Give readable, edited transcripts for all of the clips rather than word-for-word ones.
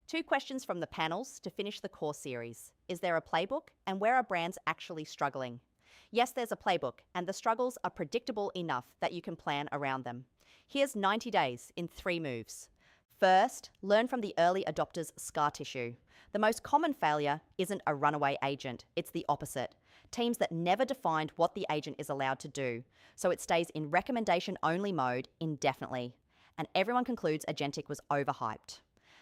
2 questions from the panels to finish the core series. Is there a playbook, and where are brands actually struggling? Yes, there's a playbook, and the struggles are predictable enough that you can plan around them. Here's 90 days in 3 moves. First, learn from the early adopters' scar tissue. The most common failure isn't a runaway agent, it's the opposite. Teams that never defined what the agent is allowed to do, so it stays in recommendation-only mode indefinitely. And everyone concludes Agentic was overhyped.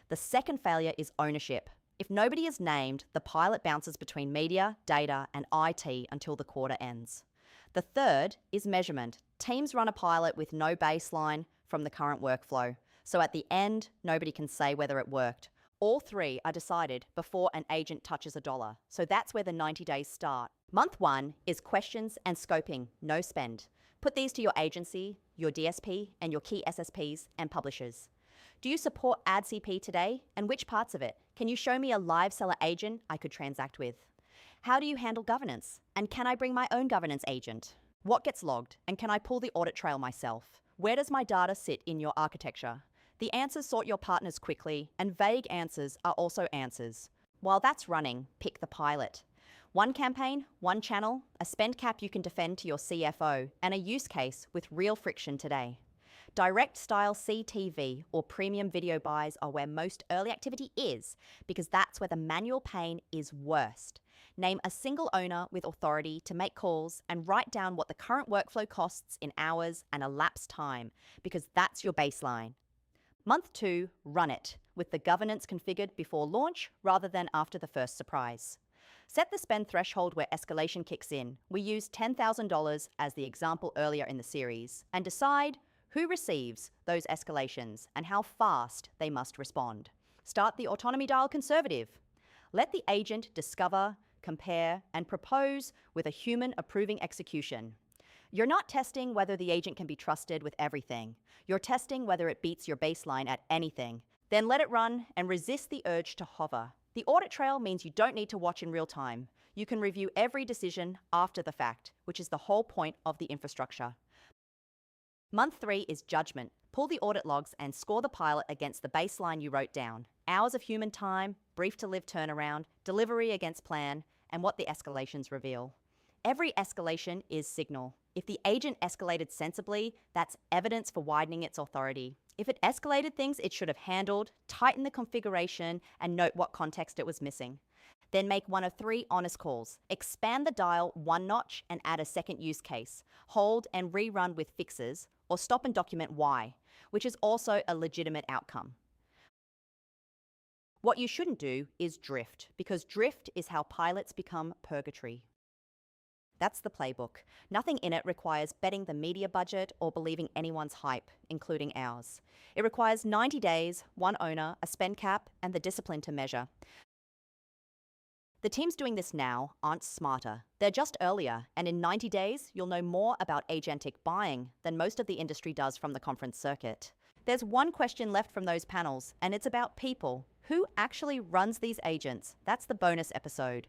The second failure is ownership. If nobody is named, the pilot bounces between media, data, and IT until the quarter ends. The third is measurement. Teams run a pilot with no baseline from the current workflow, so at the end, nobody can say whether it worked. All 3 are decided before an agent touches $1, so that's where the 90 days start. Month 1 is questions and scoping, no spend. Put these to your agency, your DSP, and your key SSPs and publishers. Do you support AdCP today, and which parts of it? Can you show me a live seller agent I could transact with? How do you handle governance? And can I bring my own governance agent? What gets logged, and can I pull the audit trail myself? Where does my data sit in your architecture? The answers sort your partners quickly, and vague answers are also answers. While that's running, pick the pilot. 1 campaign, 1 channel, a spend cap you can defend to your CFO, and a use case with real friction today. Direct style CTV or premium video buys are where most early activity is, because that's where the manual pain is worst. Name a single owner with authority to make calls and write down what the current workflow costs in hours and elapsed time, because that's your baseline. Month 2, run it, with the governance configured before launch rather than after the first surprise. Set the spend threshold where escalation kicks in. We used $10,000 as the example earlier in the series, and decide who receives those escalations and how fast they must respond. Start the autonomy dial conservative. Let the agent discover, compare, and propose with a human approving execution. You're not testing whether the agent can be trusted with everything. You're testing whether it beats your baseline at anything. Then let it run and resist the urge to hover. The audit trail means you don't need to watch in real time. You can review every decision after the fact, which is the whole point of the infrastructure. Month 3 is judgment. Pull the audit logs and score the pilot against the baseline you wrote down. Hours of human time, brief to live turnaround, delivery against plan, and what the escalations reveal. Every escalation is signal. If the agent escalated sensibly, that's evidence for widening its authority. If it escalated things it should have handled, tighten the configuration, and note what context it was missing. Then make one of 3 honest calls. Expand the dial 1 notch and add a second use case. Hold and rerun with fixes, or stop and document why, which is also a legitimate outcome. What you shouldn't do is drift, because drift is how pilots become purgatory. That's the playbook. Nothing in it requires betting the media budget or believing anyone's hype, including ours. It requires 90 days, 1 owner, a spend cap, and the discipline to measure. The teams doing this now aren't smarter. They're just earlier, and in 90 days, you'll know more about agentic buying than most of the industry does from the conference circuit. There's 1 question left from those panels, and it's about people. Who actually runs these agents? That's the bonus episode.